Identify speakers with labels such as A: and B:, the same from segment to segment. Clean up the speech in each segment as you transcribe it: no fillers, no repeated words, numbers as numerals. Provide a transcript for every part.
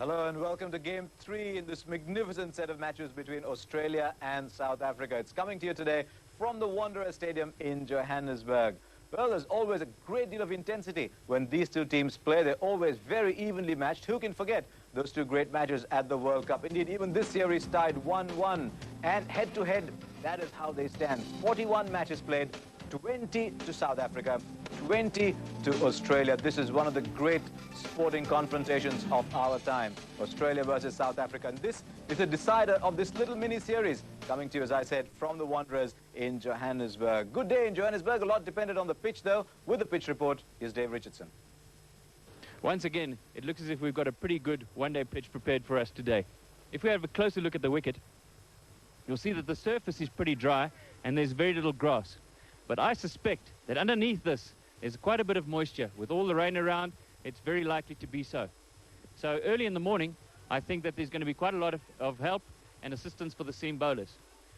A: Hello and welcome to Game 3 in this magnificent set of matches between Australia and South Africa. It's coming to you today from the Wanderers Stadium in Johannesburg. Well, there's always a great deal of intensity when these two teams play. They're always very evenly matched. Who can forget those two great matches at the World Cup? Indeed, even this series tied 1-1. And head-to-head, that is how they stand. 41 matches played, 20 to South Africa, 20 to Australia. This is one of the great sporting confrontations of our time. Australia versus South Africa. And this is the decider of this little mini-series coming to you, as I said, from the Wanderers in Johannesburg. Good day in Johannesburg. A lot depended on the pitch, though. With the pitch report, here's Dave Richardson.
B: Once again, it looks as if we've got a pretty good one-day pitch prepared for us today. If we have a closer look at the wicket, you'll see that the surface is pretty dry and there's very little grass. But I suspect that underneath this is quite a bit of moisture. With all the rain around, it's very likely to be so. So early in the morning, I think that there's going to be quite a lot of help and assistance for the seam bowlers.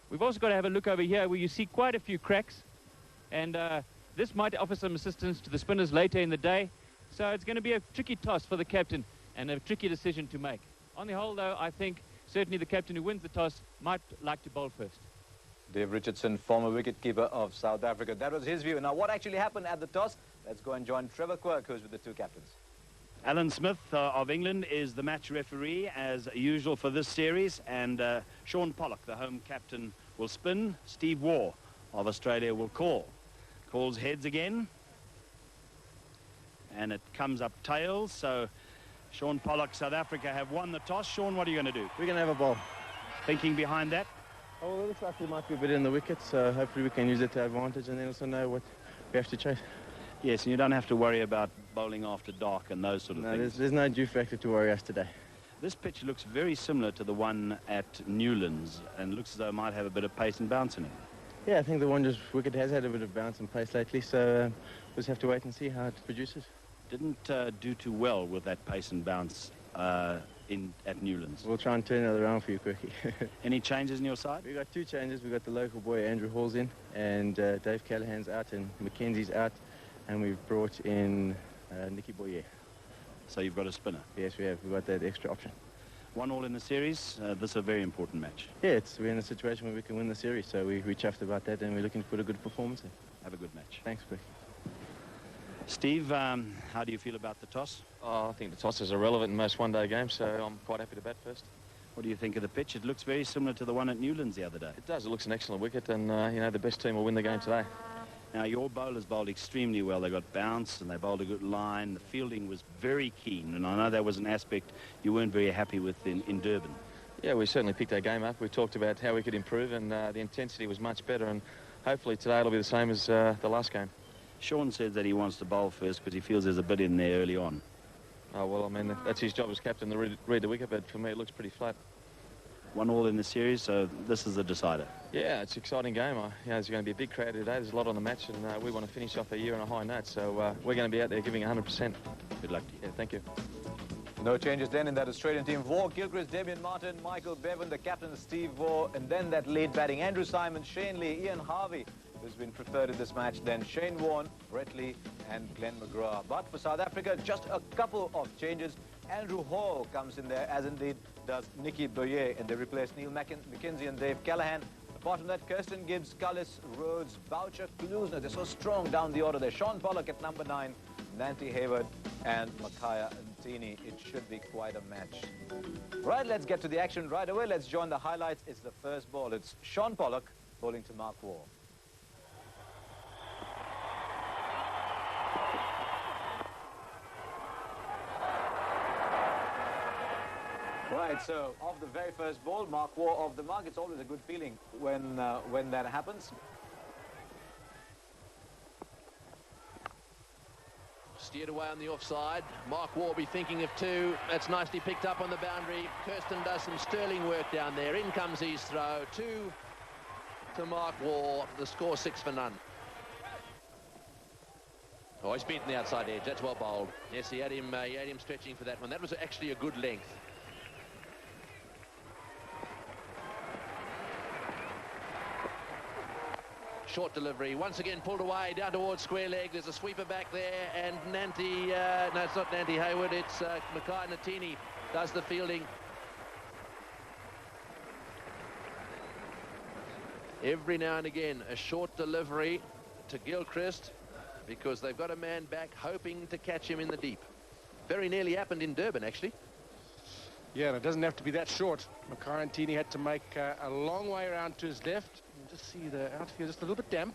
B: We've also got to have a look over here where you see quite a few cracks. And this might offer some assistance to the spinners later in the day. So it's going to be a tricky toss for the captain and a tricky decision to make. On the whole, though, I think certainly the captain who wins the toss might like to bowl first.
A: Dave Richardson, former wicketkeeper of South Africa. That was his view. Now, what actually happened at the toss? Let's go and join Trevor Quirk, who's with the two captains.
C: Alan Smith of England is the match referee, as usual for this series. And Sean Pollock, the home captain, will spin. Steve Waugh of Australia will call. Calls heads again. And it comes up tails. So Sean Pollock, South Africa, have won the toss. Sean, what are you going to do?
D: We're going to have a ball.
C: Thinking behind that?
D: Oh, well, it looks like we might be a bit in the wicket, so hopefully we can use it to advantage and then also know what we have to chase.
C: Yes, and you don't have to worry about bowling after dark and those sort of things.
D: There's no dew factor to worry us today.
C: This pitch looks very similar to the one at Newlands and looks as though it might have a bit of pace and bounce in it. Yeah,
D: I think the Wanderers wicket has had a bit of bounce and pace lately, so we'll just have to wait and see how it produces.
C: Didn't do too well with that pace and bounce at Newlands.
D: We'll try and turn it around for you, Quirky.
C: Any changes in your side?
D: We've got two changes. We've got the local boy, Andrew Hall's in, and Dave Callahan's out, and Mackenzie's out, and we've brought in Nicky Boyer.
C: So you've got a spinner?
D: Yes, we have. We've got that extra option.
C: 1-1 in the series. This is a very important match.
D: Yeah, we're in a situation where we can win the series, so we're chuffed about that, and we're looking to put a good performance in.
C: Have a good match.
D: Thanks, Quirky.
C: Steve, how do you feel about the toss?
E: Oh, I think the toss is irrelevant in most one-day games, so I'm quite happy to bat first.
C: What do you think of the pitch? It looks very similar to the one at Newlands the other day.
E: It does. It looks an excellent wicket, and, you know, the best team will win the game today.
C: Now, your bowlers bowled extremely well. They got bounce, and they bowled a good line. The fielding was very keen, and I know that was an aspect you weren't very happy with in Durban.
E: Yeah, we certainly picked our game up. We talked about how we could improve, and the intensity was much better, and hopefully today it'll be the same as the last game.
C: Sean said that he wants to bowl first because he feels there's a bit in there early on.
E: Oh, well, I mean, that's his job as captain to read the wicket, but for me it looks pretty flat.
C: 1-1 in the series, so this is the decider.
E: Yeah, it's an exciting game. You know, there's going to be a big crowd today. There's a lot on the match, and we want to finish off a year on a high note, so we're going to be out there giving 100%.
C: Good luck to you.
E: Yeah, thank you.
A: No changes then in that Australian team. Waugh, Gilchrist, Damian Martin, Michael Bevan, the captain Steve Waugh, and then that late batting Andrew Simon, Shane Lee, Ian Harvey, who's been preferred in this match, then Shane Warne, Brett Lee, and Glenn McGrath. But for South Africa, just a couple of changes. Andrew Hall comes in there, as indeed does Nicky Boyer, and they replace Neil Mackenzie and Dave Callahan. Apart from that, Kirsten Gibbs, Cullis, Rhodes, Boucher, Klusner, they're so strong down the order there. Sean Pollock at number 9, Nanti Hayward, and Makaya Ntini. It should be quite a match. Right, let's get to the action right away. Let's join the highlights. It's the first ball. It's Sean Pollock bowling to Mark Waugh. Right, so off the very first ball, Mark Waugh off the mark. It's always a good feeling when that happens.
F: Steered away on the offside. Mark Waugh will be thinking of 2. That's nicely picked up on the boundary. Kirsten does some sterling work down there. In comes his throw. 2 to Mark Waugh. The score 6 for none. Oh, he's beaten the outside edge. That's well bowled. Yes, he had him stretching for that one. That was actually a good length. Short delivery, once again pulled away down towards square leg. There's a sweeper back there, and Nanti, no, it's not Nanti Hayward, it's Makaya Ntini does the fielding. Every now and again, a short delivery to Gilchrist, because they've got a man back hoping to catch him in the deep. Very nearly happened in Durban, actually.
G: Yeah, and it doesn't have to be that short. Makarantini had to make a long way around to his left. You can just see the outfield just a little bit damp.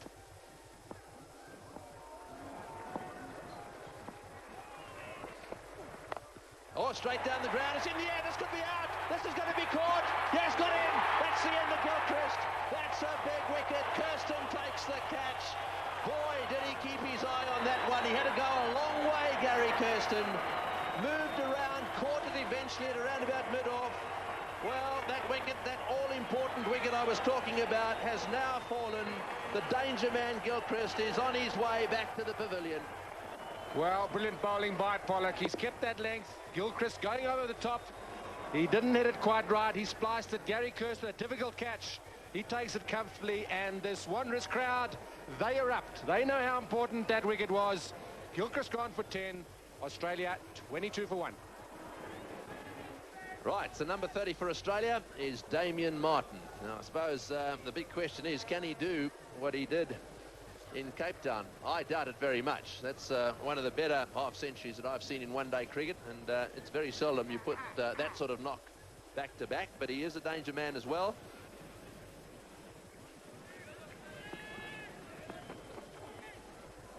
F: Oh, straight down the ground. It's in the air. This could be out. This is going to be caught. Yes, got in. That's the end of Gilchrist. That's a big wicket. Kirsten takes the catch. Boy, did he keep his eye on that one. He had to go a long way, Gary Kirsten. Moved around, caught it eventually at around about mid-off. Well, that wicket, that all-important wicket I was talking about, has now fallen. The danger man, Gilchrist, is on his way back to the pavilion.
G: Well, brilliant bowling by Pollock. He's kept that length. Gilchrist going over the top. He didn't hit it quite right. He spliced it. Gary Kirsten, a difficult catch. He takes it comfortably, and this Wanderers crowd, they erupt. They know how important that wicket was. Gilchrist gone for 10. Australia 22 for 1.
F: Right, so number 30 for Australia is Damien Martin. Now, I suppose the big question is, can he do what he did in Cape Town? I doubt it very much. That's one of the better half-centuries that I've seen in one-day cricket, and it's very seldom you put that sort of knock back-to-back, but he is a danger man as well.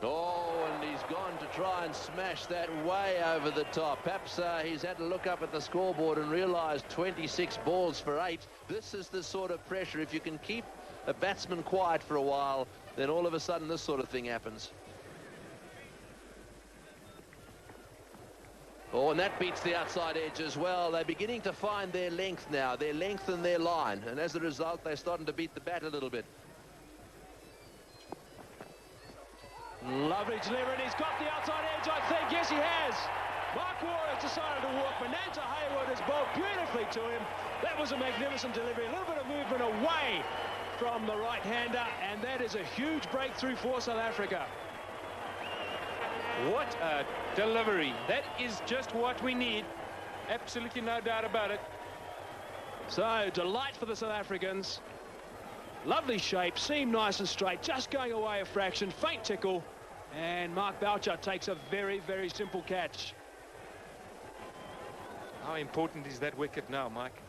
F: Oh, and he's gone to try and smash that way over the top. Perhaps he's had to look up at the scoreboard and realised 26 balls for 8. This is the sort of pressure. If you can keep a batsman quiet for a while, then all of a sudden this sort of thing happens. Oh, and that beats the outside edge as well. They're beginning to find their length now, their length and their line. And as a result, they're starting to beat the bat a little bit.
H: Lovely delivery, and he's got the outside edge, I think. Yes, he has. Mark Waugh has decided to walk. Bonanza Hayward has bowled beautifully to him. That was a magnificent delivery. A little bit of movement away from the right-hander, and that is a huge breakthrough for South Africa.
B: What a delivery. That is just what we need. Absolutely no doubt about it.
H: So, delight for the South Africans. Lovely shape, seam nice and straight, just going away a fraction, faint tickle, and Mark Boucher takes a very, very simple catch.
B: How important is that wicket now, Mike?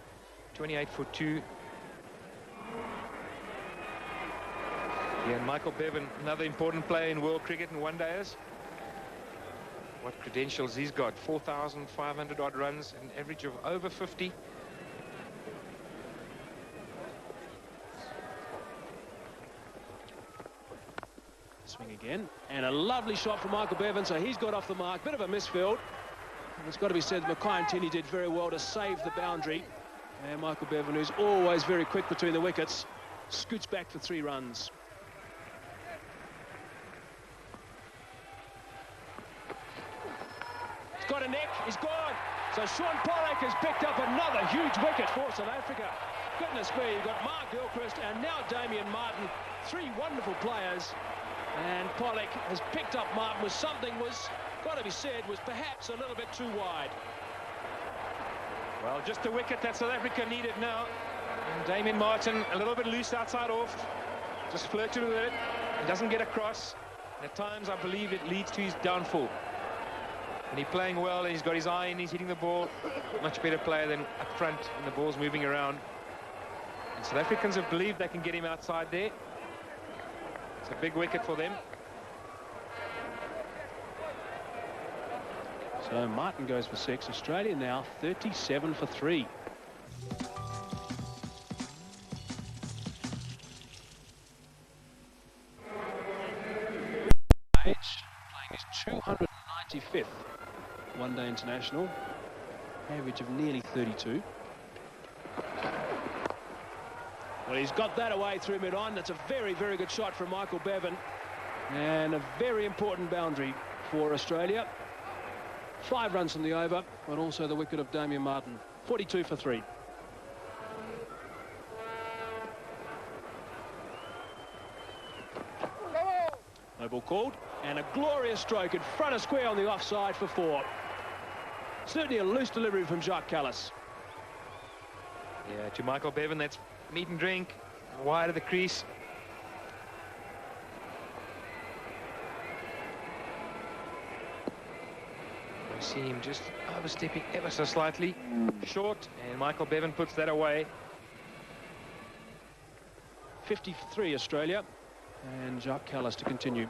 B: 28 for 2. Yeah, and Michael Bevan, another important player in world cricket and one-dayers. What credentials he's got, 4,500 odd runs, an average of over 50.
H: Swing again, and a lovely shot from Michael Bevan, so he's got off the mark. Bit of a misfield. And it's got to be said, Makarantini did very well to save the boundary. And Michael Bevan, who's always very quick between the wickets, scoots back for 3 runs. He's got a neck, he's gone. So Shaun Pollock has picked up another huge wicket for South Africa. Goodness me, you've got Mark Gilchrist and now Damien Martin. 3 wonderful players. And Pollock has picked up Martin with something was, got to be said, was perhaps a little bit too wide.
B: Well, just the wicket that South Africa needed now. And Damien Martin a little bit loose outside off. Just flirted with it. He doesn't get across. And at times, I believe it leads to his downfall. And he's playing well, and he's got his eye in, he's hitting the ball. Much better player than up front, and the ball's moving around. And South Africans have believed they can get him outside there. It's a big wicket for them.
H: So Martin goes for 6. Australia now 37 for 3. Page playing his 295th one-day international. Average of nearly 32. Well, he's got that away through mid-on. That's a very, very good shot from Michael Bevan. And a very important boundary for Australia. 5 runs from the over, but also the wicket of Damien Martin. 42 for 3. No ball called. And a glorious stroke in front of square on the offside for 4. Certainly a loose delivery from Jacques Callis.
I: Yeah, to Michael Bevan, that's meat and drink, wide of the crease. I see him just overstepping ever so slightly short, and Michael Bevan puts that away.
H: 53 Australia, and Jacques Callis to continue.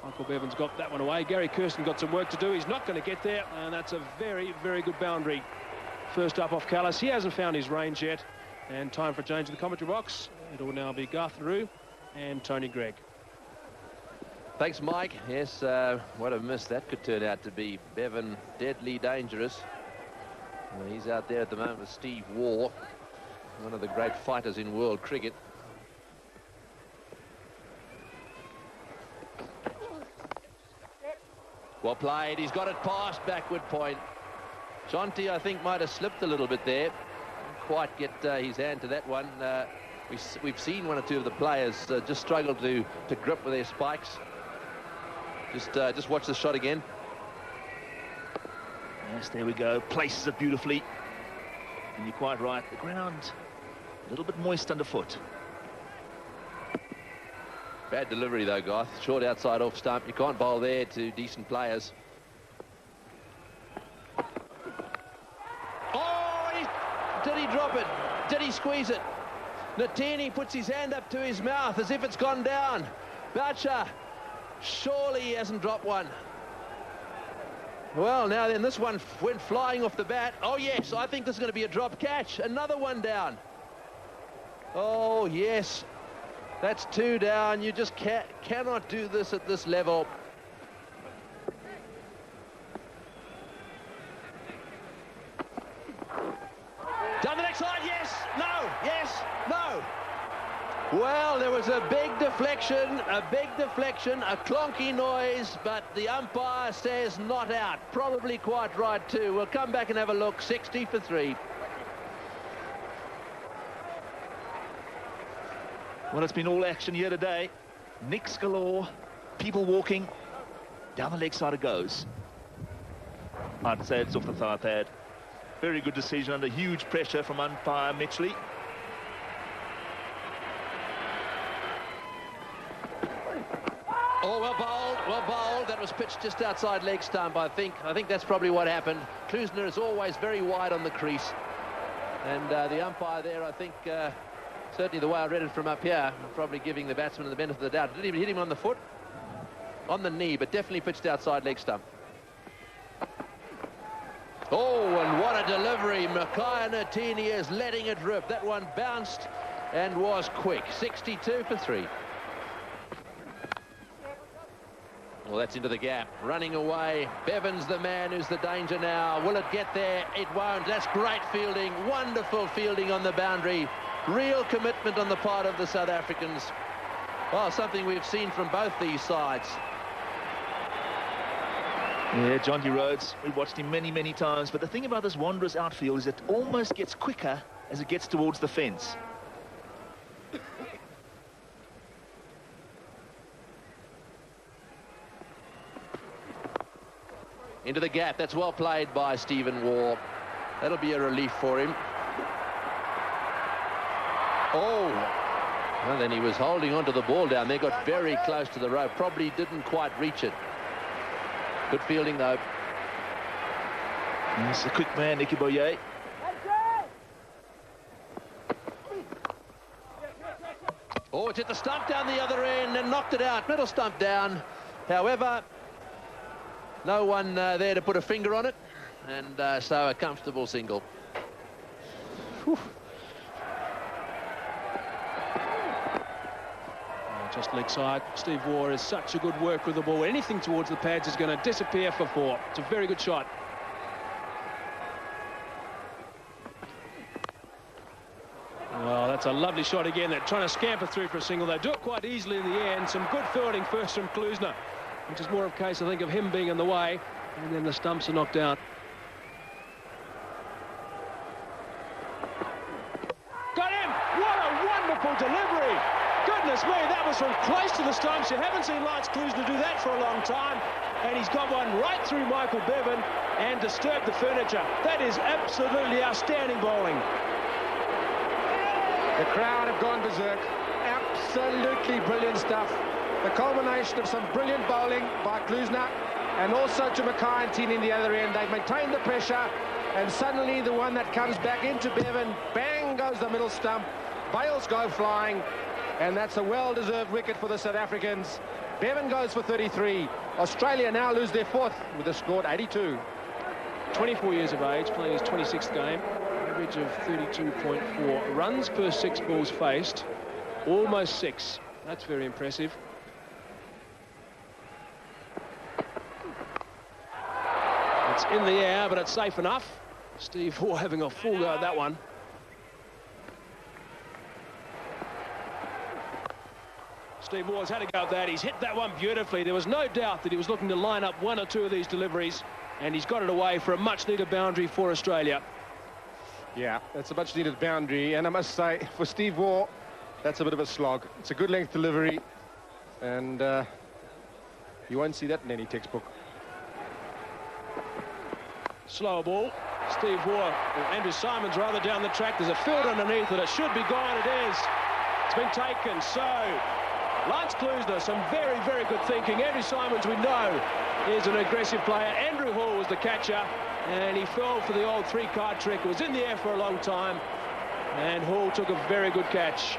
H: Michael Bevan's got that one away. Gary Kirsten got some work to do. He's not going to get there, and that's a very, very good boundary. First up off Callis. He hasn't found his range yet, and time for a change in the commentary box. It will now be Garth Roux and Tony Gregg.
F: Thanks, Mike. Yes, what a miss that could turn out to be. Bevan, deadly dangerous. He's out there at the moment with Steve Waugh, one of the great fighters in world cricket. Well played. He's got it past backward point. Jonty, I think, might have slipped a little bit there. Didn't quite get his hand to that one. We've seen one or two of the players just struggle to grip with their spikes. Just watch the shot again.
J: Yes, there we go. Places it beautifully. And you're quite right. The ground a little bit moist underfoot.
F: Bad delivery though, Garth. Short outside off stump. You can't bowl there to decent players. Oh, did he drop it? Did he squeeze it? Natini puts his hand up to his mouth as if it's gone down. Boucher, surely he hasn't dropped one. Well, now then, this one went flying off the bat. Oh, yes, I think this is going to be a drop catch. Another one down. Oh, yes. That's two down. You just cannot do this at this level. Down the next side, yes, no, yes, no. Well, there was a big deflection, a clonky noise, but the umpire says not out. Probably quite right, too. We'll come back and have a look. 60 for 3.
J: Well, it's been all action here today. Nicks galore, people walking. Down the leg side it goes. I'd say it's off the thigh pad. Very good decision under huge pressure from umpire Mitchley.
F: Oh, well bowled, well bowled. That was pitched just outside leg stump, I think. I think that's probably what happened. Klusner is always very wide on the crease. And the umpire there, I think, certainly the way I read it from up here, probably giving the batsman the benefit of the doubt. Didn't even hit him on the foot, on the knee, but definitely pitched outside leg stump. Oh, and what a delivery. Makhaya Natini is letting it rip. That one bounced and was quick. 62 for 3. Well, that's into the gap. Running away. Bevan's the man who's the danger now. Will it get there? It won't. That's great fielding. Wonderful fielding on the boundary. Real commitment on the part of the South Africans. Well, something we've seen from both these sides.
J: Yeah, Jonty Rhodes, we've watched him many, many times, but the thing about this Wanderers outfield is it almost gets quicker as it gets towards the fence.
F: Into the gap. That's well played by Stephen Waugh. That'll be a relief for him. Oh, well, then he was holding onto the ball down there, got very close to the rope, probably didn't quite reach it. Good fielding, though.
J: He's a quick man, Nicky Boyer.
F: Oh, it's hit the stump down the other end and knocked it out. Middle stump down. However, no one there to put a finger on it, and so a comfortable single. Whew.
H: Just leg side. Steve Waugh is such a good work with the ball. Anything towards the pads is going to disappear for 4. It's a very good shot. Well, that's a lovely shot again. They're trying to scamper through for a single. They do it quite easily in the air, and some good fielding first from Klusner, which is more of a case, I think, of him being in the way, and then the stumps are knocked out. Got him! What a wonderful delivery! Goodness me, that was from close to the stumps. You haven't seen Lance Klusner do that for a long time. and he's got one right through Michael Bevan and disturbed the furniture. That is absolutely outstanding bowling.
G: The crowd have gone berserk. Absolutely brilliant stuff. The culmination of some brilliant bowling by Klusener and also to Mackay and Tini in the other end. They've maintained the pressure, and suddenly the one that comes back into Bevan, bang goes the middle stump. Bales go flying, and that's a well-deserved wicket for the South Africans. Bevan goes for 33. Australia now lose their fourth with a score at 82.
H: 24 years of age, playing his 26th game, average of 32.4 runs per 6 balls faced, almost 6. That's very impressive. It's in the air, but it's safe enough. Steve Waugh having a full go at that one. Steve Waugh's had a go at that. He's hit that one beautifully. There was no doubt that he was looking to line up 1 or 2 of these deliveries, and he's got it away for a much-needed boundary for Australia.
G: Yeah, that's a much-needed boundary, and I must say, for Steve Waugh, that's a bit of a slog. It's a good length delivery, and you won't see that in any textbook.
H: Slower ball. Steve Waugh, Andrew Simons rather down the track. There's a field underneath it. It should be gone. It is. It's been taken. So Lance Klusener, some very, very good thinking. Andrew Simons, we know, is an aggressive player. Andrew Hall was the catcher, and he fell for the old 3-card trick. It was in the air for a long time, and Hall took a very good catch.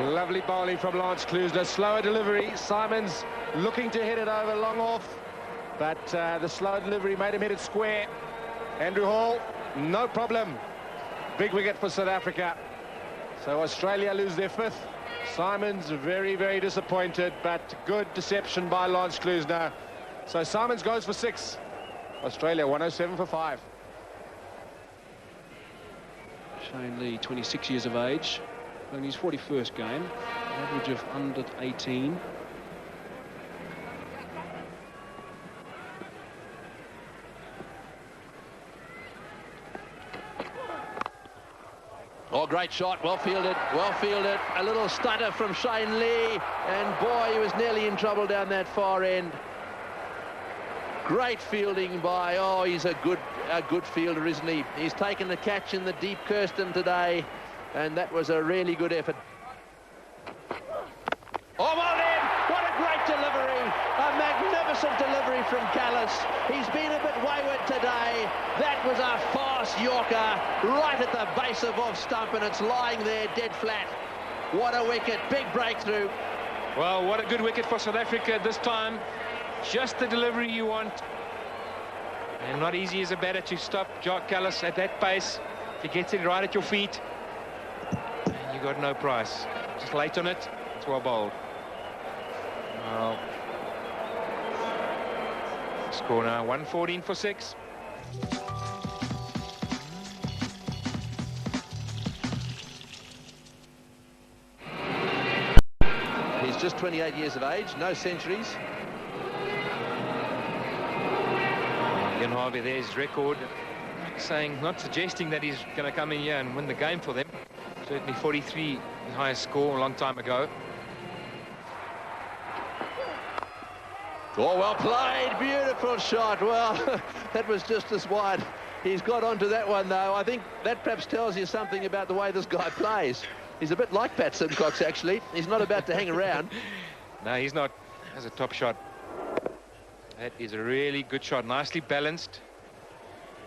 G: Lovely bowling from Lance Klusener. Slower delivery. Simons looking to hit it over long off, but the slow delivery made him hit it square. Andrew Hall, no problem. Big wicket for South Africa. So Australia lose their 5th. Simons very, very disappointed, but good deception by Lance Klusener. So Simons goes for 6. Australia 107 for 5.
H: Shane Lee, 26 years of age, playing his 41st game, average of under 18.
F: Oh, great shot, well fielded, well fielded. A little stutter from Shane Lee, and boy, he was nearly in trouble down that far end. Great fielding by, oh, he's a good fielder, isn't he? He's taken the catch in the deep Kirsten today, and that was a really good effort. Oh, well then, what a great delivery. A magnificent delivery from Callis. He's been a bit wayward today. That was a fast Yorker right at the base of off stump, and it's lying there dead flat. What a wicket, big breakthrough.
I: Well, what a good wicket for South Africa this time. Just the delivery you want. And not easy as a batter to stop Jock Callis at that pace. If he gets it right at your feet, and you got no price. Just late on it, it's well bowled. Well, score now 114 for 6.
F: He's just 28 years of age, no centuries.
I: Ian Harvey, there's his record. Not suggesting that he's going to come in here and win the game for them. Certainly 43, the highest score a long time ago.
F: Oh, well played, beautiful shot. Well, that was just as wide. He's got onto that one, though. I think that perhaps tells you something about the way this guy plays. He's a bit like Pat Simcox, actually. He's not about to hang around.
I: No, he's not. That's a top shot. That is a really good shot, nicely balanced.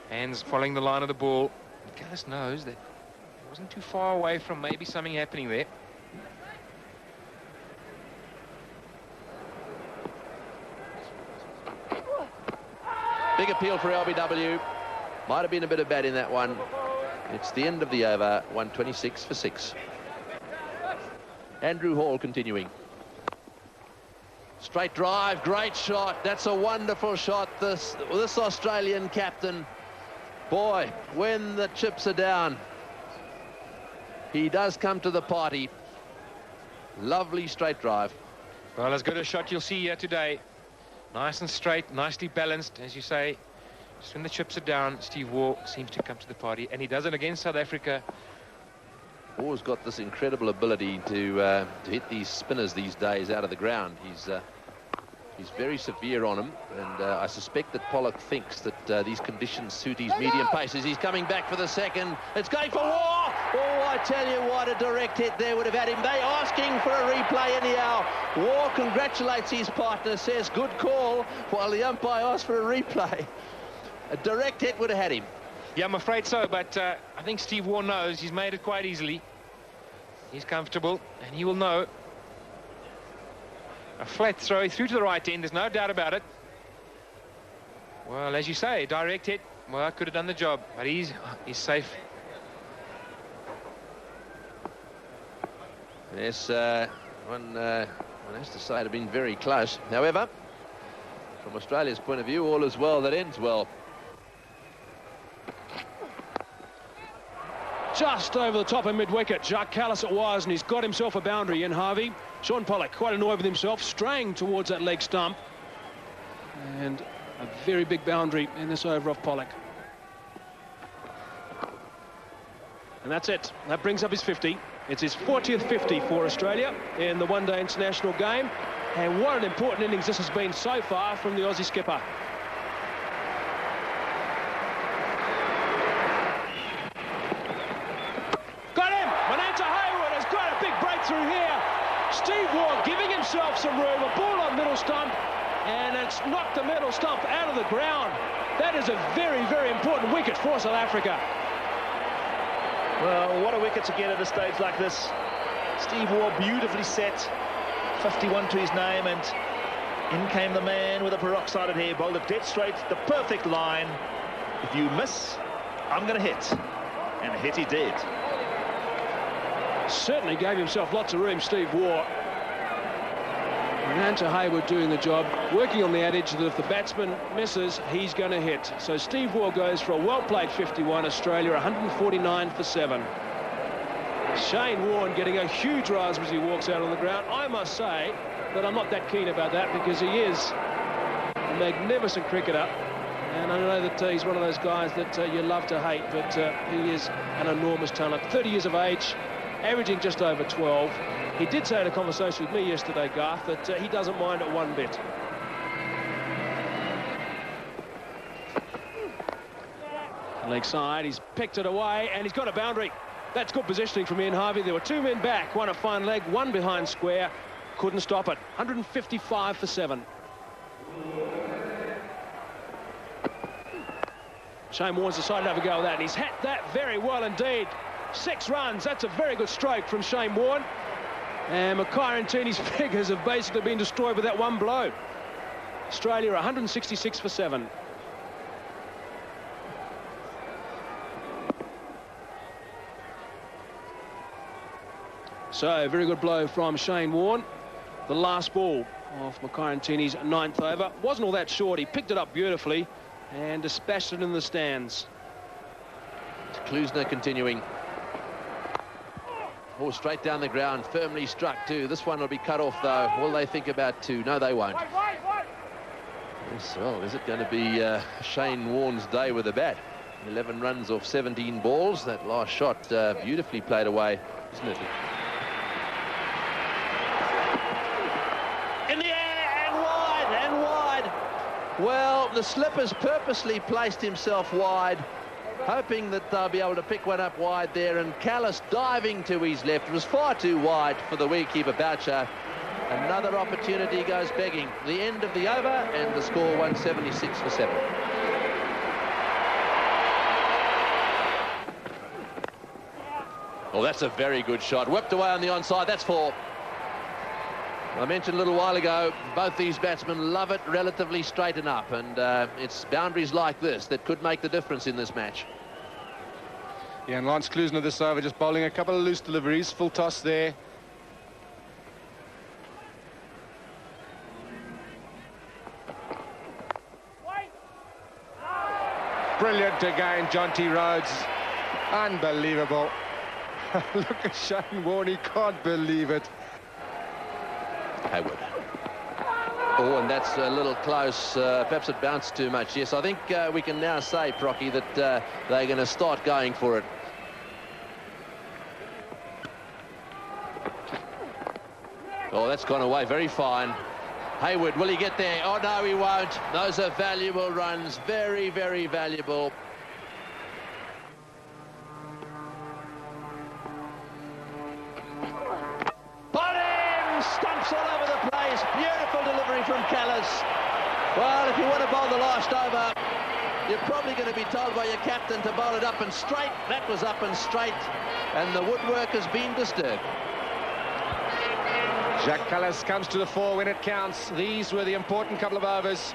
I: Hands following the line of the ball. Callis knows that he wasn't too far away from maybe something happening there.
F: Big appeal for LBW. Might have been a bit of bat in that one. It's the end of the over, 126 for 6. Andrew Hall continuing. Straight drive, great shot. That's a wonderful shot. This Australian captain, boy, when the chips are down, he does come to the party. Lovely straight drive.
I: Well, as good a shot you'll see here today. Nice and straight, nicely balanced, as you say. Just when the chips are down, Steve Waugh seems to come to the party, and he does it against South Africa.
F: War's got this incredible ability to hit these spinners these days out of the ground. He's very severe on him, and I suspect that Pollock thinks that these conditions suit his medium paces. He's coming back for the second. It's going for War! Oh, I tell you what, a direct hit there would have had him. They asking for a replay anyhow. War congratulates his partner, says good call, while the umpire asks for a replay. A direct hit would have had him.
I: Yeah, I'm afraid so, but I think Steve War knows he's made it quite easily. He's comfortable, and he will know. A flat throw through to the right end, there's no doubt about it. Well, as you say, direct hit. Well, I could have done the job, but he's safe.
F: Yes, one has to say it had been very close. However, from Australia's point of view, all is well that ends well.
H: Just over the top of mid-wicket. Jacques Kallis it was, and he's got himself a boundary in Harvey. Sean Pollock quite annoyed with himself, straying towards that leg stump. And a very big boundary in this over off Pollock. And that's it. That brings up his 50. It's his 40th 50 for Australia in the one-day international game. And what an important innings this has been so far from the Aussie skipper. Through here, Steve War giving himself some room, a ball on middle stump, and it's knocked the middle stump out of the ground. That is a very, very important wicket for South Africa.
J: Well, what a wicket to get at a stage like this. Steve War beautifully set, 51 to his name, and in came the man with a peroxided hair, bowled it dead straight, the perfect line. If you miss, I'm going to hit. And a hit he did.
H: Certainly gave himself lots of room, Steve War. Nanta Hayward doing the job, working on the adage that if the batsman misses, he's going to hit. So Steve War goes for a well-played 51, Australia 149 for 7. Shane Warne getting a huge rise as he walks out on the ground. I must say that I'm not that keen about that, because he is a magnificent cricketer. And I know that he's one of those guys that you love to hate, but he is an enormous talent. 30 years of age, averaging just over 12. He did say in a conversation with me yesterday, Garth, that he doesn't mind it one bit. Leg side, he's picked it away, and he's got a boundary. That's good positioning from Ian Harvey. There were two men back, one at fine leg, one behind square. Couldn't stop it. 155 for 7. Shane Warne's decided to have a go at that, and he's hit that very well indeed. 6 runs, that's a very good stroke from Shane Warne. And Mackay and Tini's figures have basically been destroyed with that one blow. Australia 166 for 7. So, very good blow from Shane Warne. The last ball of Mackay and Tini's 9th over. Wasn't all that short, he picked it up beautifully and dispatched it in the stands.
F: Klusner continuing. Oh, straight down the ground, firmly struck too. This one will be cut off though. Will they think about 2? No, they won't. Yes, well, is it going to be Shane Warne's day with the bat? 11 runs off 17 balls. That last shot beautifully played away, isn't it? In the air and wide and wide. Well, the slipper's purposely placed himself wide, hoping that they'll be able to pick one up wide there, and Kallis diving to his left. It was far too wide for the wicketkeeper Boucher. Another opportunity goes begging. The end of the over, and the score 176 for 7. Well, that's a very good shot. Whipped away on the onside. That's 4. I mentioned a little while ago, both these batsmen love it relatively straight and up, and it's boundaries like this that could make the difference in this match.
G: Yeah, and Lance Klusner this over just bowling a couple of loose deliveries, full toss there. Brilliant again, John T. Rhodes. Unbelievable. Look at Shane Warne, he can't believe it.
F: Hayward. Oh, and that's a little close. Perhaps it bounced too much. Yes, I think we can now say, Procky, that they're going to start going for it. Oh, that's gone away very fine. Hayward, will he get there? Oh, no, he won't. Those are valuable runs. Very, very valuable. Bottom! Stumps all over the place. Beautiful delivery from Callis. Well, if you want to bowl the last over, you're probably going to be told by your captain to bowl it up and straight. That was up and straight, and the woodwork has been disturbed.
G: Jacques Callis comes to the fore when it counts. These were the important couple of overs.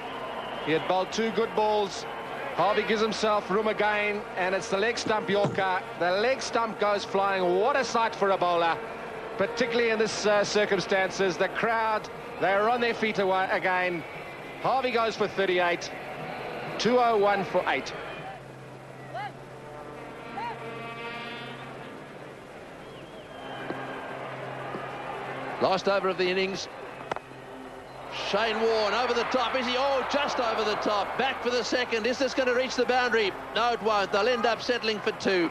G: He had bowled 2 good balls. Harvey gives himself room again, and it's the leg stump Yorker. The leg stump goes flying. What a sight for a bowler, particularly in this circumstances. The crowd, they're on their feet again. Harvey goes for 38. 201 for 8.
F: Last over of the innings. Shane Warne over the top. Is he? Oh, just over the top. Back for the second. Is this going to reach the boundary? No, it won't. They'll end up settling for 2.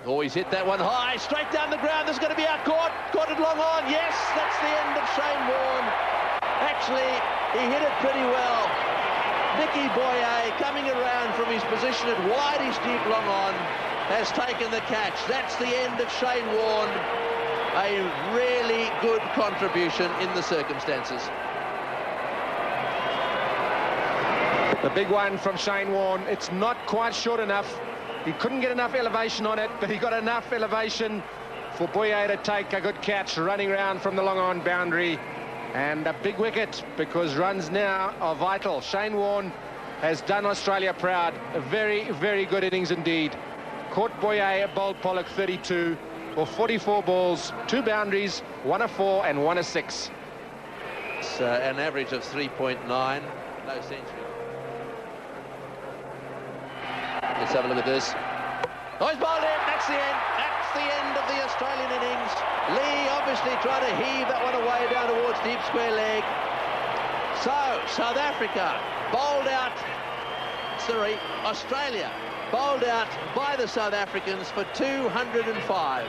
F: Oh, he's hit that one high. Straight down the ground. This is going to be out. Caught it long on. Yes, that's the end of Shane Warne. Actually, he hit it pretty well. Nicky Boyer, coming around from his position at wideish deep long on, has taken the catch. That's the end of Shane Warne. A really good contribution in the circumstances.
G: The big one from Shane Warne. It's not quite short enough. He couldn't get enough elevation on it, but he got enough elevation for Boyer to take a good catch, running around from the long on boundary. And a big wicket, because runs now are vital. Shane Warne has done Australia proud. A very, very good innings indeed. Caught Boyer, bowled Pollock 32 for 44 balls, 2 boundaries, 1 a 4 and 1 a 6.
F: It's an average of 3.9. No century. Let's have a look at this. Oh, he's bowled in. That's the end. That's the end of the Australian innings. Lee obviously trying to heave that one away down towards deep square leg. So, South Africa bowled out. Sorry, Australia bowled out by the South Africans for 205.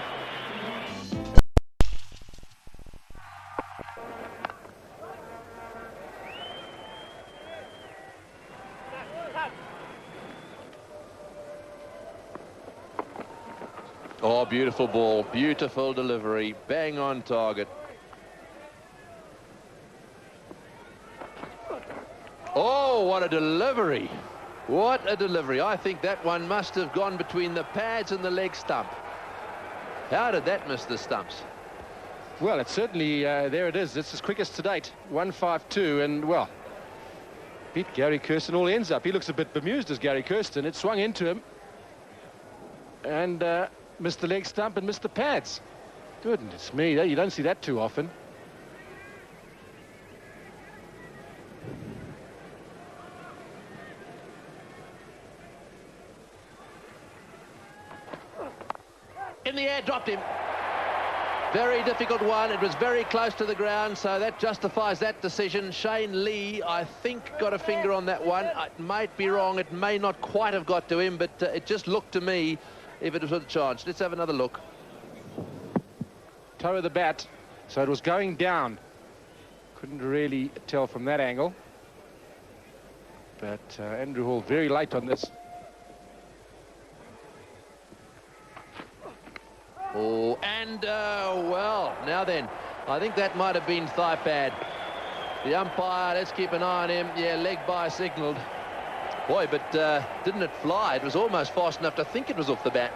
F: Oh, beautiful ball, beautiful delivery, bang on target. Oh, what a delivery. What a delivery. I think that one must have gone between the pads and the leg stump. How did that miss the stumps?
G: Well, it's certainly, there it is. It's his quickest to date, 152, and, well, beat Gary Kirsten all ends up. He looks a bit bemused as Gary Kirsten. It swung into him and missed the leg stump and missed the pads. Goodness me, you don't see that too often.
F: In the air, dropped him. Very difficult one. It was very close to the ground, so that justifies that decision. Shane Lee, I think, got a finger on that one. It might be wrong. It may not quite have got to him, but it just looked to me if it was a chance. Let's have another look.
G: Toe of the bat, so it was going down. Couldn't really tell from that angle. But Andrew Hall very late on this.
F: Oh, and, well, now then, I think that might have been thigh pad. The umpire, let's keep an eye on him. Yeah, leg by signalled. Boy, but didn't it fly? It was almost fast enough to think it was off the bat.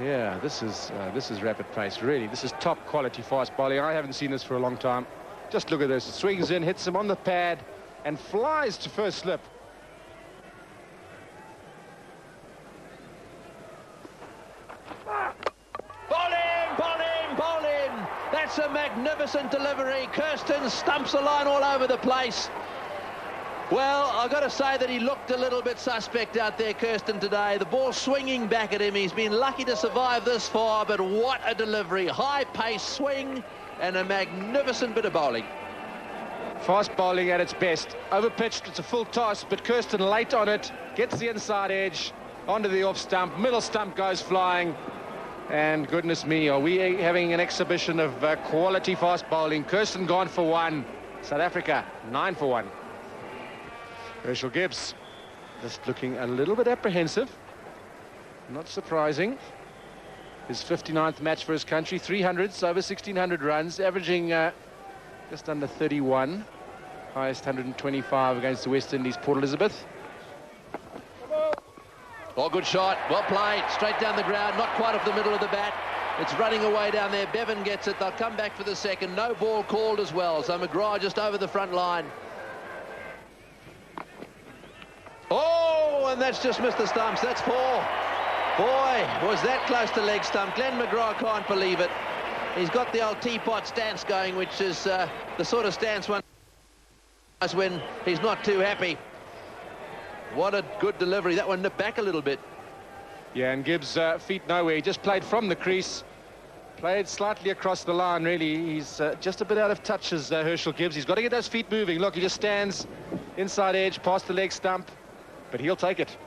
G: Yeah, this is rapid pace, really. This is top quality fast bowling. I haven't seen this for a long time. Just look at this. It swings in, hits him on the pad, and flies to first slip.
F: That's a magnificent delivery. Kirsten stumps the line all over the place. Well, I've got to say that he looked a little bit suspect out there, Kirsten, today. The ball swinging back at him. He's been lucky to survive this far, but what a delivery. High pace swing and a magnificent bit of bowling.
G: Fast bowling at its best. Overpitched, it's a full toss, but Kirsten late on it, gets the inside edge, onto the off stump. Middle stump goes flying. And goodness me, are we having an exhibition of quality fast bowling. Kirsten gone for one. South Africa 9 for 1. Herschel Gibbs just looking a little bit apprehensive. Not surprising. His 59th match for his country, 300s, over 1,600 runs, averaging just under 31. Highest 125 against the West Indies, Port Elizabeth.
F: Oh, good shot. Well played. Straight down the ground. Not quite off the middle of the bat. It's running away down there. Bevan gets it. They'll come back for the second. No ball called as well. So McGrath just over the front line. Oh, and that's just missed the stumps. That's 4. Boy, was that close to leg stump. Glenn McGrath can't believe it. He's got the old teapot stance going, which is the sort of stance one does when he's not too happy. What a good delivery. That one nipped back a little bit.
G: Yeah, and Gibbs' feet nowhere. He just played from the crease. Played slightly across the line, really. He's just a bit out of touch as Herschel Gibbs. He's got to get those feet moving. Look, he just stands inside edge, past the leg stump. But he'll take it.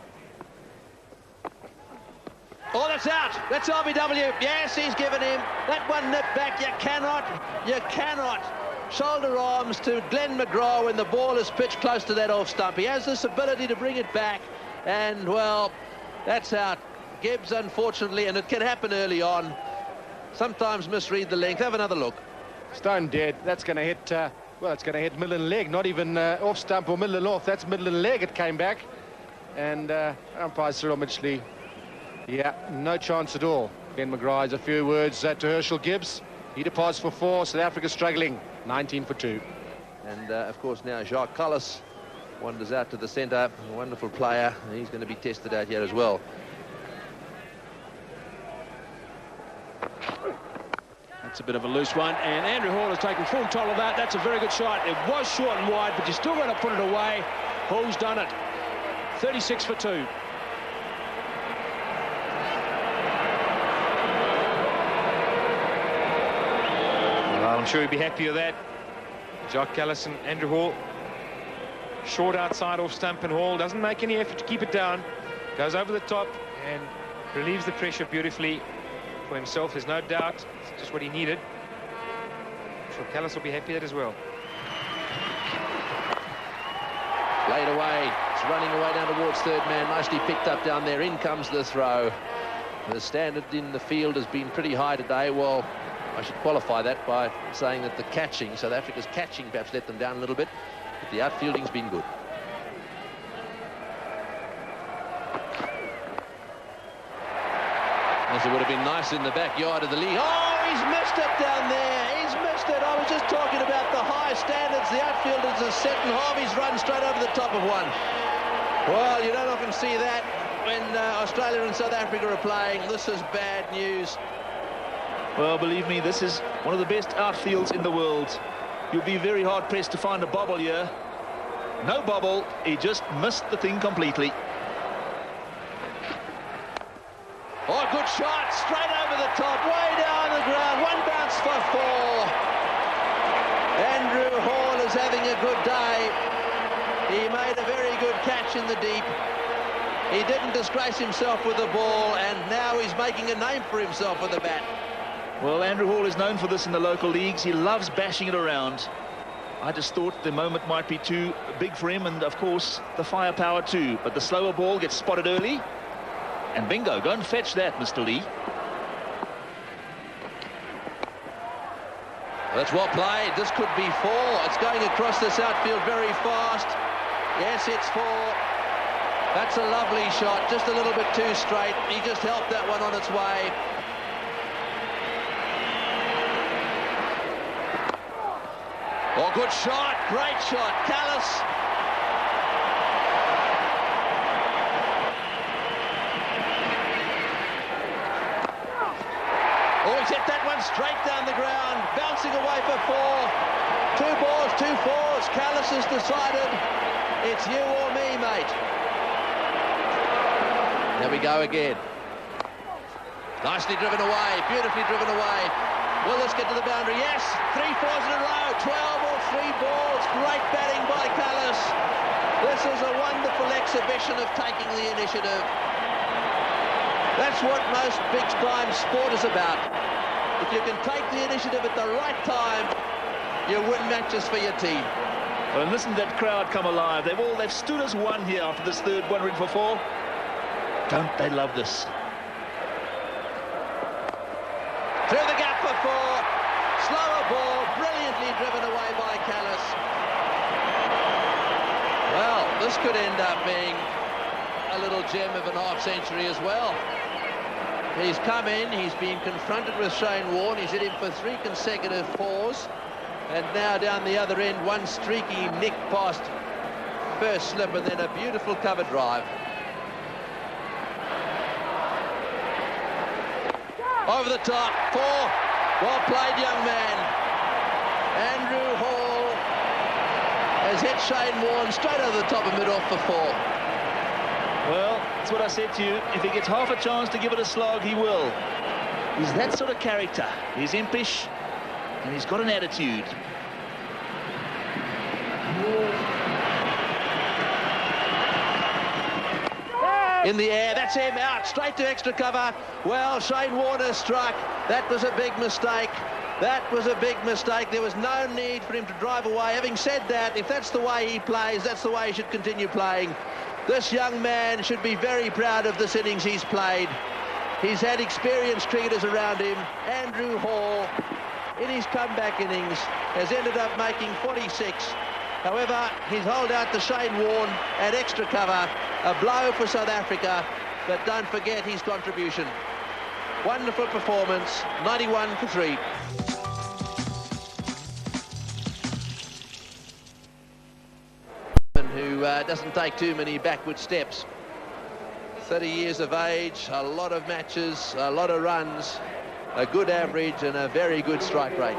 F: Oh, that's out. That's LBW. Yes, he's given him. That one nipped back. You cannot shoulder arms to Glenn McGrath when the ball is pitched close to that off stump. He has this ability to bring it back, and well, that's out. Gibbs, unfortunately, and it can happen early on, sometimes misread the length. Have another look.
G: Stone dead. That's going to hit, well, it's going to hit middle and leg, not even off stump or middle and off. That's middle and leg. It came back, and umpire Cyril Mitchley, yeah, no chance at all. Glenn McGrath has a few words to Herschel Gibbs. He departs for 4. South Africa struggling. 19 for 2.
F: And of course now Jacques Callis wanders out to the centre. A wonderful player. He's going to be tested out here as well.
H: That's a bit of a loose one, and Andrew Hall has taken full toll of that. That's a very good shot. It was short and wide, but you still got to put it away. Hall's done it. 36 for 2.
I: I'm sure he'd be happy with that. Jock Callis and Andrew Hall. Short outside off stump, and Hall doesn't make any effort to keep it down. Goes over the top and relieves the pressure beautifully for himself. There's no doubt. It's just what he needed. I'm sure Callis will be happy with that as well.
F: Laid away. It's running away down towards third man. Nicely picked up down there. In comes the throw. The standard in the field has been pretty high today. Well, I should qualify that by saying that the catching, South Africa's catching perhaps let them down a little bit, but the outfielding's been good. As it would have been nice in the backyard of the league. Oh, he's missed it down there. He's missed it. I was just talking about the high standards the outfielders are setting. Harvey's run straight over the top of one. Well, you don't often see that when Australia and South Africa are playing. This is bad news.
J: Well, believe me, this is one of the best outfields in the world. You'll be very hard-pressed to find a bobble here. No bobble. He just missed the thing completely.
F: Oh, good shot. Straight over the top, way down the ground. One bounce for 4. Andrew Hall is having a good day. He made a very good catch in the deep. He didn't disgrace himself with the ball, and now he's making a name for himself with the bat.
J: Well, Andrew Hall is known for this in the local leagues. He loves bashing it around. I just thought the moment might be too big for him, and of course the firepower too. But the slower ball gets spotted early, and bingo, go and fetch that, Mr. Lee.
F: That's well played. This could be 4. It's going across this outfield very fast. Yes, it's 4. That's a lovely shot, just a little bit too straight. He just helped that one on its way. Oh, good shot, great shot, Callis. Oh, he's hit that one straight down the ground, bouncing away for 4. 2 balls, 2 fours. Callis has decided it's you or me, mate. There we go again. Nicely driven away, beautifully driven away. Will this get to the boundary? Yes, 3 fours in a row, 12 or 3 balls. Great batting by Callis. This is a wonderful exhibition of taking the initiative. That's what most big-time sport is about. If you can take the initiative at the right time, you win matches for your team.
J: Well, and listen to that crowd come alive. They've stood as one here after this third wonder in for 4. Don't they love this?
F: Through the gap for 4. Slower ball, brilliantly driven away by Callis. Well, this could end up being a little gem of an half-century as well. He's come in, he's been confronted with Shane Warne, he's hit him for 3 consecutive 4s, and now down the other end, one streaky nick past first slip and then a beautiful cover drive. Over the top, 4. Well played, young man. Andrew Hall has hit Shane Warne straight over the top of mid-off for 4.
J: Well, that's what I said to you. If he gets half a chance to give it a slog, he will. He's that sort of character. He's impish, and he's got an attitude.
F: In the air, that's him out, straight to extra cover. Well, Shane Warne struck. That was a big mistake. That was a big mistake. There was no need for him to drive away. Having said that, if that's the way he plays, that's the way he should continue playing. This young man should be very proud of this innings he's played. He's had experienced cricketers around him. Andrew Hall, in his comeback innings, has ended up making 46. However, his hold out to Shane Warne at extra cover, a blow for South Africa, but don't forget his contribution. Wonderful performance, 91 for 3. Who doesn't take too many backward steps. 30 years of age, a lot of matches, a lot of runs, a good average and a very good strike rate.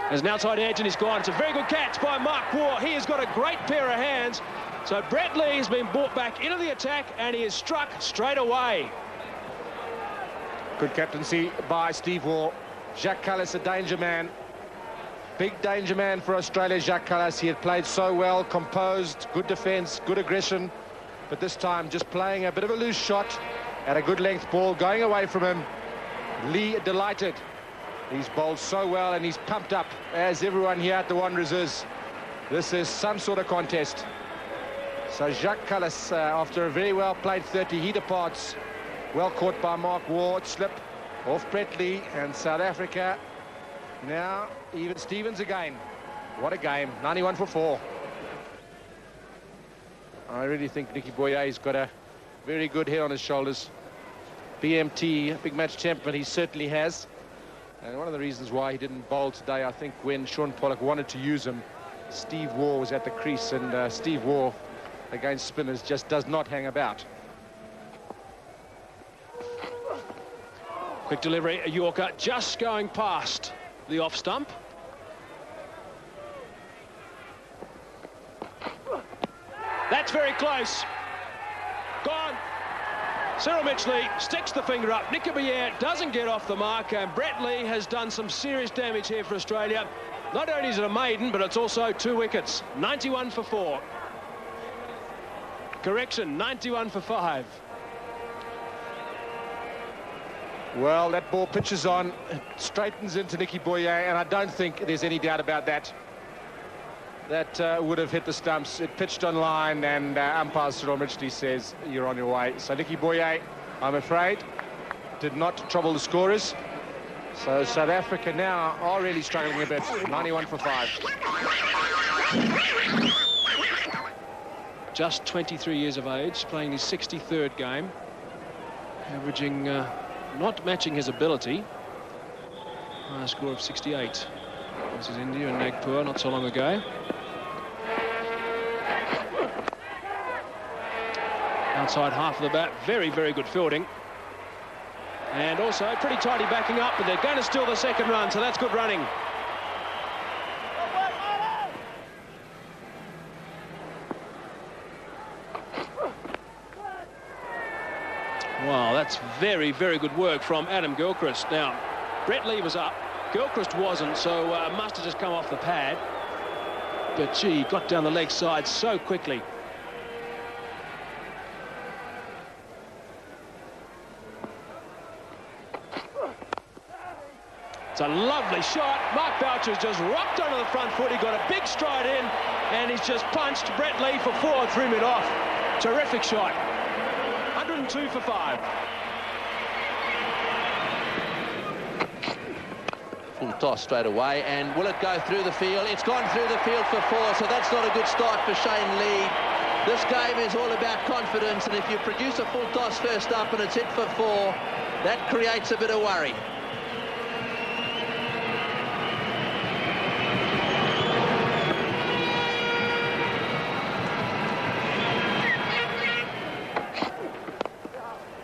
H: There's an outside edge and he's gone. It's a very good catch by Mark Waugh. He has got a great pair of hands. So Brett Lee has been brought back into the attack and he is struck straight away.
G: Good captaincy by Steve Waugh. Jacques Kallis, a danger man. Big danger man for Australia, Jacques Kallis. He had played so well, composed, good defence, good aggression. But this time just playing a bit of a loose shot at a good length ball, going away from him. Lee delighted. He's bowled so well and he's pumped up, as everyone here at the Wanderers is. This is some sort of contest. So Jacques Kallis, after a very well played 30, he departs. Well caught by Mark Waugh, slip off Brett Lee, and South Africa now even Stevens again. What a game, 91 for 4. I really think Nicky Boye's got a very good head on his shoulders. BMT, big match champion, he certainly has. And one of the reasons why he didn't bowl today, I think, when Shaun Pollock wanted to use him, Steve Waugh was at the crease, and Steve Waugh against spinners just does not hang about.
H: Quick delivery, a Yorker just going past the off stump. That's very close. Gone. Cyril Mitchley sticks the finger up. Nicky Boye doesn't get off the mark, and Brett Lee has done some serious damage here for Australia. Not only is it a maiden, but it's also 2 wickets. 91 for 4. Correction, 91 for 5.
G: Well, that ball pitches on, it straightens into Nicky Boye, and I don't think there's any doubt about that. That would have hit the stumps. It pitched on line, and umpire Cyril Mitchley says you're on your way. So Nicky Boye, I'm afraid, did not trouble the scorers. So South Africa now are really struggling a bit. 91 for 5.
H: Just 23 years of age, playing his 63rd game, averaging not matching his ability. High score of 68. This is India and Nagpur not so long ago. Outside half of the bat, very, very good fielding. And also pretty tidy backing up, but they're going to steal the second run, so that's good running. Wow, that's very, very good work from Adam Gilchrist. Now, Brett Lee was up, Gilchrist wasn't, so must have just come off the pad. But gee, got down the leg side so quickly. It's a lovely shot. Mark Boucher's just rocked onto the front foot. He got a big stride in, and he's just punched Brett Lee for 4 and threw him off. Terrific shot. 102 for 5.
F: Full toss straight away, and will it go through the field? It's gone through the field for 4, so that's not a good start for Shane Lee. This game is all about confidence, and if you produce a full toss first up and it's hit for 4, that creates a bit of worry.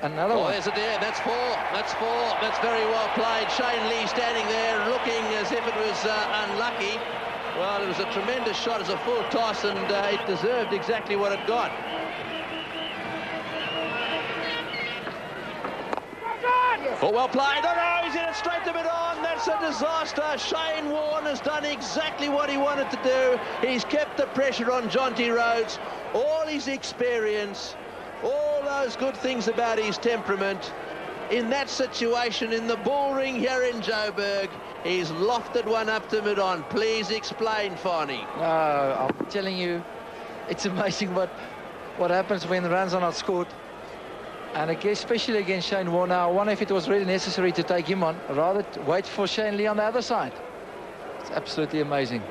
K: Another one.
F: There's a dare. That's 4. That's 4. That's very well played. Shane Lee standing there looking as if it was unlucky. Well, it was a tremendous shot as a full toss, and it deserved exactly what it got. Oh, well played. Oh, no, he's in it straight to mid-on. That's a disaster. Shane Warne has done exactly what he wanted to do. He's kept the pressure on Jonty Rhodes. All his experience, all those good things about his temperament. In that situation, in the bull ring here in Joburg, he's lofted one up to mid-on. Please explain, Farney.
K: No, I'm telling you, it's amazing what happens when runs are not scored. And again, especially against Shane Warne. Now, I wonder if it was really necessary to take him on, rather wait for Shane Lee on the other side. It's absolutely amazing.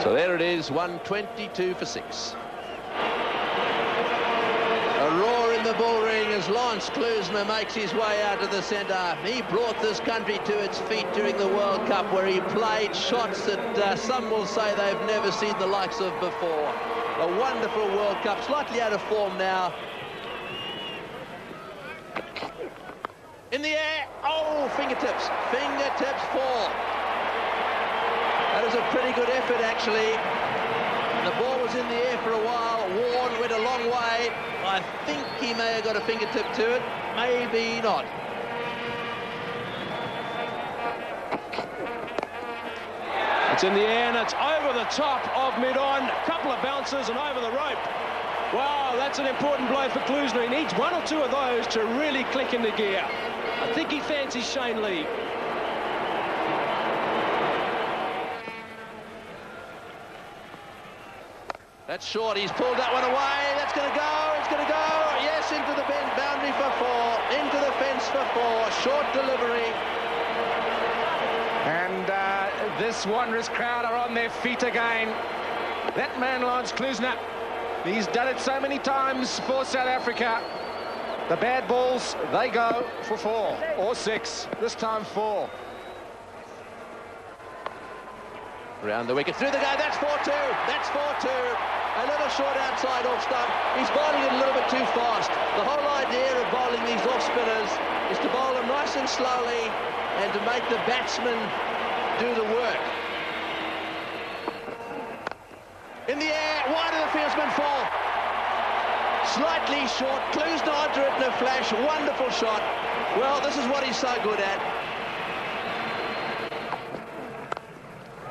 F: So there it is, 122 for 6. A roar in the bull ring as Lance Klusener makes his way out of the centre. He brought this country to its feet during the World Cup, where he played shots that some will say they've never seen the likes of before. A wonderful World Cup, slightly out of form now. In the air, oh, fingertips, 4. That was a pretty good effort, actually. The ball was in the air for a while. Warne went a long way. I think he may have got a fingertip to it, maybe not.
H: It's in the air, and it's over the top of mid-on. A couple of bounces and over the rope. Wow, that's an important blow for Klusener. He needs 1 or 2 of those to really click into gear. I think he fancies Shane Lee.
F: That's short. He's pulled that one away. That's going to go. It's going to go. Yes, into the boundary for 4. Into the fence for 4. Short delivery.
G: And this Wanderers crowd are on their feet again. That man, Lance Klusener, he's done it so many times for South Africa. The bad balls, they go for 4 or 6. This time 4.
F: Around the wicket, through the game, that's 4-2. That's 4-2. A little short outside off stump. He's bowling it a little bit too fast. The whole idea of bowling these off spinners is to bowl them nice and slowly and to make the batsman do the work. In the air, wide of the fieldsman, 4. Slightly short. Klusener onto it in a flash. Wonderful shot. Well, this is what he's so good at.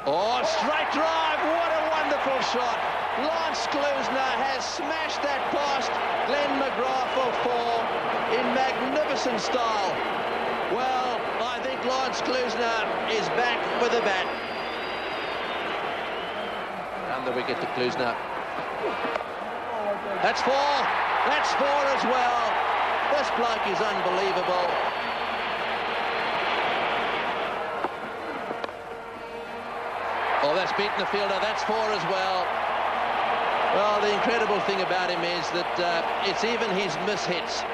F: Oh, straight drive. What a wonderful shot. Lance Klusener has smashed that past Glenn McGrath for 4 in magnificent style. Well, I think Lance Klusener is back with a bat. And the wicket to Klusener. That's 4. That's 4 as well. This bloke is unbelievable. Oh, that's beaten the fielder. That's 4 as well. Well, the incredible thing about him is that it's even his mishits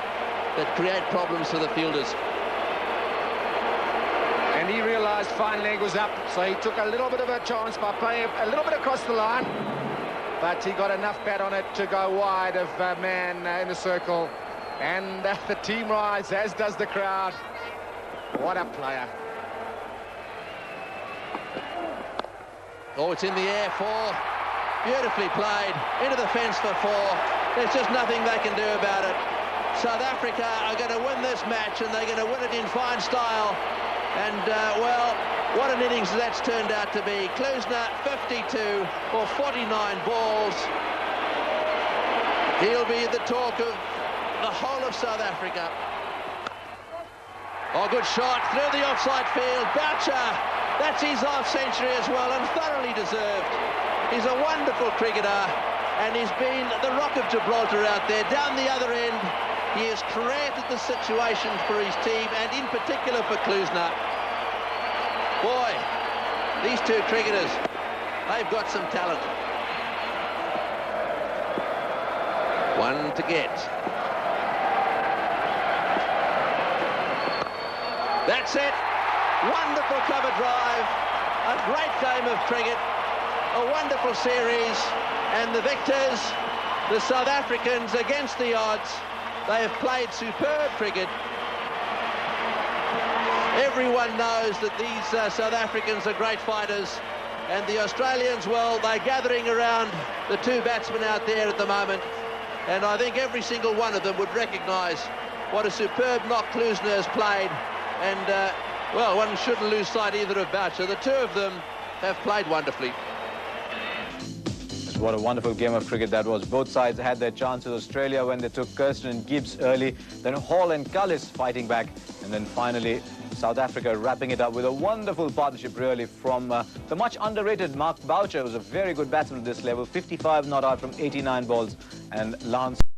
F: that create problems for the fielders.
G: And he realised fine leg was up, so he took a little bit of a chance by playing a little bit across the line. But he got enough bat on it to go wide of man in the circle. And the team rise, as does the crowd. What a player.
F: Oh, it's in the air, 4. Beautifully played. Into the fence for 4. There's just nothing they can do about it. South Africa are going to win this match, and they're going to win it in fine style. And, well, what an innings that's turned out to be. Klusener, 52 for 49 balls. He'll be the talk of the whole of South Africa. Oh, good shot through the offside field. Boucher, that's his half-century as well, and thoroughly deserved. He's a wonderful cricketer, and he's been the Rock of Gibraltar out there. Down the other end, he has created the situation for his team, and in particular for Klusner. Boy, these two cricketers, they've got some talent. One to get. That's it. Wonderful cover drive. A great game of cricket. A wonderful series. And the victors, the South Africans, against the odds. They have played superb cricket. Everyone knows that these South Africans are great fighters. And the Australians, well, they're gathering around the two batsmen out there at the moment. And I think every single one of them would recognise what a superb knock Klusner has played. And, well, one shouldn't lose sight either of Boucher. The two of them have played wonderfully.
A: What a wonderful game of cricket that was. Both sides had their chances. Australia when they took Kirsten and Gibbs early, then Hall and Cullis fighting back, and then finally South Africa wrapping it up with a wonderful partnership really from the much underrated Mark Boucher, who's a very good batsman at this level, 55 not out from 89 balls, and Lance